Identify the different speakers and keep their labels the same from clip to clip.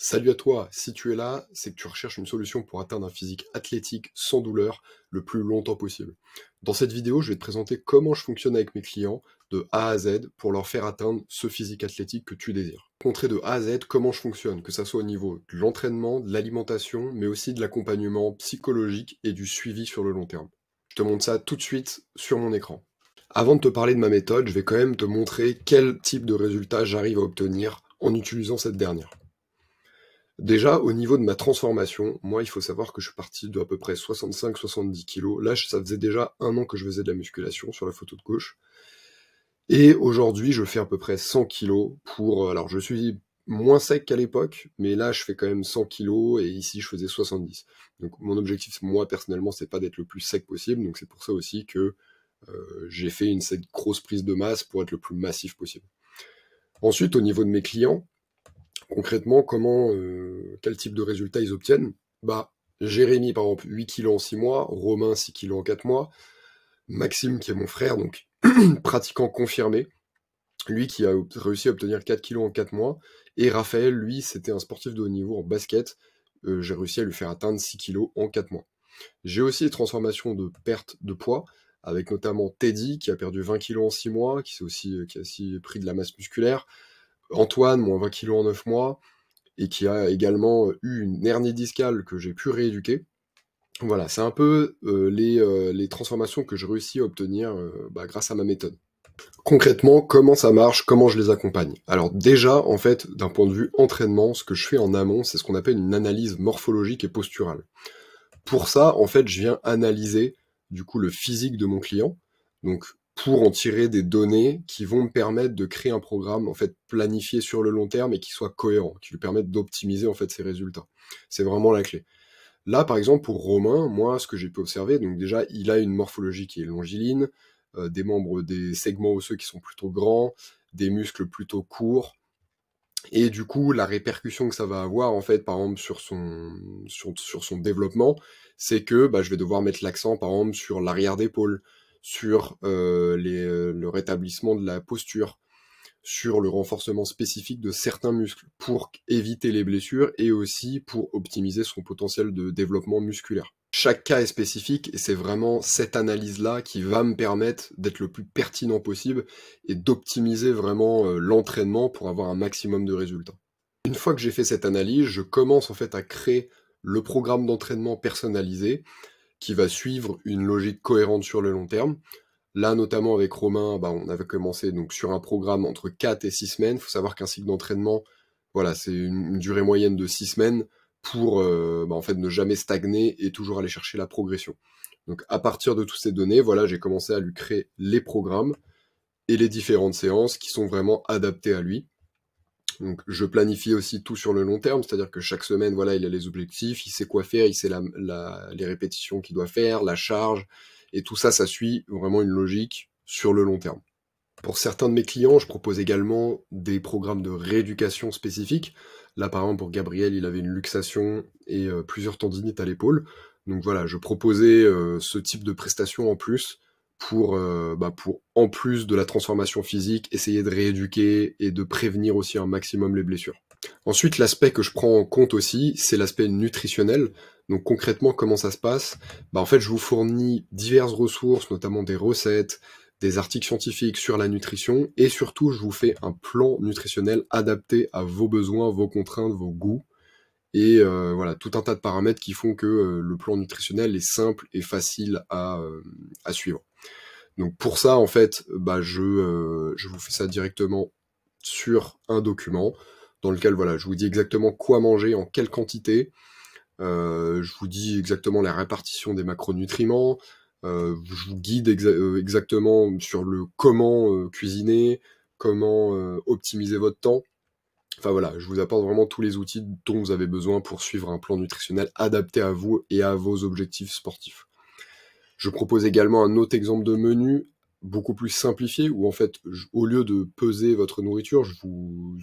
Speaker 1: Salut à toi, si tu es là, c'est que tu recherches une solution pour atteindre un physique athlétique sans douleur le plus longtemps possible. Dans cette vidéo, je vais te présenter comment je fonctionne avec mes clients de A à Z pour leur faire atteindre ce physique athlétique que tu désires. Montrer de A à Z comment je fonctionne, que ça soit au niveau de l'entraînement, de l'alimentation, mais aussi de l'accompagnement psychologique et du suivi sur le long terme. Je te montre ça tout de suite sur mon écran. Avant de te parler de ma méthode, je vais quand même te montrer quel type de résultat j'arrive à obtenir en utilisant cette dernière. Déjà, au niveau de ma transformation, moi, il faut savoir que je suis parti de à peu près 65-70 kg. Là, ça faisait déjà 1 an que je faisais de la musculation sur la photo de gauche. Et aujourd'hui, je fais à peu près 100 kg pour... alors, je suis moins sec qu'à l'époque, mais là, je fais quand même 100 kg et ici, je faisais 70. Donc, mon objectif, moi, personnellement, c'est pas d'être le plus sec possible. Donc, c'est pour ça aussi que j'ai fait cette grosse prise de masse pour être le plus massif possible. Ensuite, au niveau de mes clients, concrètement, quel type de résultats ils obtiennent? Bah, Jérémy, par exemple, 8 kilos en 6 mois, Romain, 6 kilos en 4 mois, Maxime, qui est mon frère, donc pratiquant confirmé, lui qui a réussi à obtenir 4 kilos en 4 mois, et Raphaël, lui, c'était un sportif de haut niveau en basket, j'ai réussi à lui faire atteindre 6 kilos en 4 mois. J'ai aussi les transformations de perte de poids, avec notamment Teddy, qui a perdu 20 kilos en 6 mois, qui a aussi pris de la masse musculaire, Antoine, moins 20 kilos en 9 mois, et qui a également eu une hernie discale que j'ai pu rééduquer. Voilà, c'est un peu les transformations que je réussis à obtenir grâce à ma méthode. Concrètement, comment ça marche, comment je les accompagne? Alors déjà, en fait, d'un point de vue entraînement, ce que je fais en amont, c'est ce qu'on appelle une analyse morphologique et posturale. Pour ça, en fait, je viens analyser du coup le physique de mon client, donc pour en tirer des données qui vont me permettre de créer un programme en fait planifié sur le long terme et qui soit cohérent, qui lui permette d'optimiser en fait ses résultats. C'est vraiment la clé. Là, par exemple, pour Romain, moi, ce que j'ai pu observer, donc déjà, il a une morphologie qui est longiligne, des segments osseux qui sont plutôt grands, des muscles plutôt courts, et du coup, la répercussion que ça va avoir, en fait, par exemple, sur son développement, c'est que je vais devoir mettre l'accent, par exemple, sur l'arrière d'épaule, sur le rétablissement de la posture, sur le renforcement spécifique de certains muscles, pour éviter les blessures et aussi pour optimiser son potentiel de développement musculaire. Chaque cas est spécifique et c'est vraiment cette analyse-là qui va me permettre d'être le plus pertinent possible et d'optimiser vraiment l'entraînement pour avoir un maximum de résultats. Une fois que j'ai fait cette analyse, je commence en fait à créer le programme d'entraînement personnalisé qui va suivre une logique cohérente sur le long terme. Là, notamment avec Romain, on avait commencé donc sur un programme entre 4 et 6 semaines. Il faut savoir qu'un cycle d'entraînement, voilà, c'est une durée moyenne de 6 semaines pour en fait ne jamais stagner et toujours aller chercher la progression. Donc à partir de toutes ces données, voilà, j'ai commencé à lui créer les programmes et les différentes séances qui sont vraiment adaptées à lui. Donc je planifie aussi tout sur le long terme, c'est-à-dire que chaque semaine, voilà, il a les objectifs, il sait quoi faire, il sait les répétitions qu'il doit faire, la charge, et tout ça, ça suit vraiment une logique sur le long terme. Pour certains de mes clients, je propose également des programmes de rééducation spécifiques. Là, par exemple, pour Gabriel, il avait une luxation et plusieurs tendinites à l'épaule. Donc voilà, je proposais ce type de prestation en plus pour, en plus de la transformation physique, essayer de rééduquer et de prévenir aussi un maximum les blessures. Ensuite, l'aspect que je prends en compte aussi, c'est l'aspect nutritionnel. Donc concrètement, comment ça se passe? En fait, je vous fournis diverses ressources, notamment des recettes, des articles scientifiques sur la nutrition, et surtout, je vous fais un plan nutritionnel adapté à vos besoins, vos contraintes, vos goûts, et voilà, tout un tas de paramètres qui font que le plan nutritionnel est simple et facile à suivre. Donc pour ça, en fait, je vous fais ça directement sur un document dans lequel voilà, je vous dis exactement quoi manger, en quelle quantité, je vous dis exactement la répartition des macronutriments, je vous guide exactement sur le comment cuisiner, comment optimiser votre temps. Enfin voilà, je vous apporte vraiment tous les outils dont vous avez besoin pour suivre un plan nutritionnel adapté à vous et à vos objectifs sportifs. Je propose également un autre exemple de menu beaucoup plus simplifié où en fait, au lieu de peser votre nourriture, je vous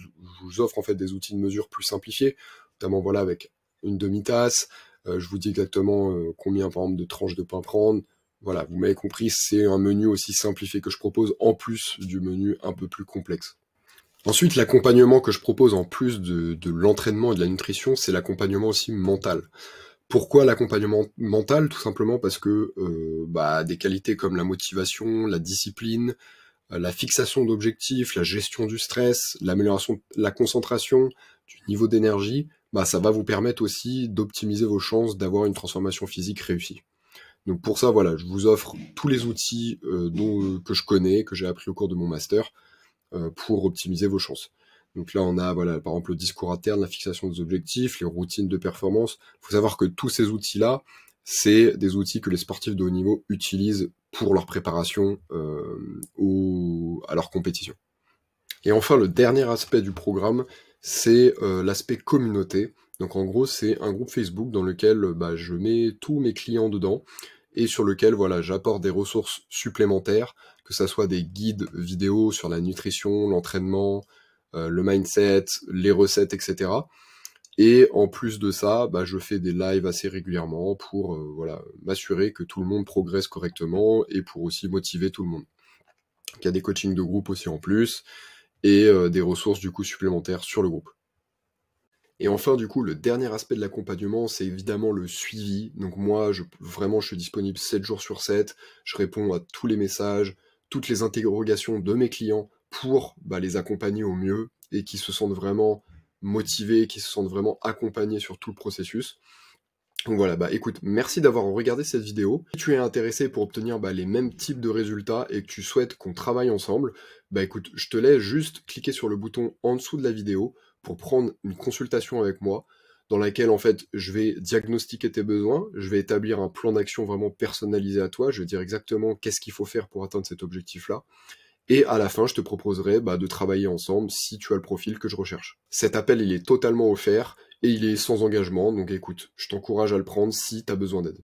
Speaker 1: offre en fait des outils de mesure plus simplifiés, notamment voilà avec une demi-tasse, je vous dis exactement combien par exemple de tranches de pain prendre. Voilà, vous m'avez compris, c'est un menu aussi simplifié que je propose en plus du menu un peu plus complexe. Ensuite, l'accompagnement que je propose en plus de l'entraînement et de la nutrition, c'est l'accompagnement aussi mental. Pourquoi l'accompagnement mental? Tout simplement parce que des qualités comme la motivation, la discipline, la fixation d'objectifs, la gestion du stress, l'amélioration de la concentration, du niveau d'énergie, ça va vous permettre aussi d'optimiser vos chances d'avoir une transformation physique réussie. Donc pour ça, voilà, je vous offre tous les outils que je connais, que j'ai appris au cours de mon master, pour optimiser vos chances. Donc là, on a, voilà, par exemple, le discours interne, la fixation des objectifs, les routines de performance. Il faut savoir que tous ces outils-là, c'est des outils que les sportifs de haut niveau utilisent pour leur préparation à leur compétition. Et enfin, le dernier aspect du programme, c'est l'aspect communauté. Donc en gros, c'est un groupe Facebook dans lequel je mets tous mes clients dedans et sur lequel voilà, j'apporte des ressources supplémentaires, que ça soit des guides vidéo sur la nutrition, l'entraînement, le mindset, les recettes, etc. Et en plus de ça, je fais des lives assez régulièrement pour m'assurer que tout le monde progresse correctement et pour aussi motiver tout le monde. Il y a des coachings de groupe aussi en plus et des ressources du coup supplémentaires sur le groupe. Et enfin, du coup, le dernier aspect de l'accompagnement, c'est évidemment le suivi. Donc moi, je suis disponible 7 jours sur 7, je réponds à tous les messages, toutes les interrogations de mes clients pour les accompagner au mieux et qu'ils se sentent vraiment motivés, qu'ils se sentent vraiment accompagnés sur tout le processus. Donc voilà, écoute, merci d'avoir regardé cette vidéo. Si tu es intéressé pour obtenir les mêmes types de résultats et que tu souhaites qu'on travaille ensemble, écoute, je te laisse juste cliquer sur le bouton en dessous de la vidéo pour prendre une consultation avec moi, dans laquelle en fait je vais diagnostiquer tes besoins, je vais établir un plan d'action vraiment personnalisé à toi, je vais dire exactement qu'est-ce qu'il faut faire pour atteindre cet objectif-là, et à la fin je te proposerai de travailler ensemble si tu as le profil que je recherche. Cet appel il est totalement offert, et il est sans engagement, donc écoute, je t'encourage à le prendre si tu as besoin d'aide.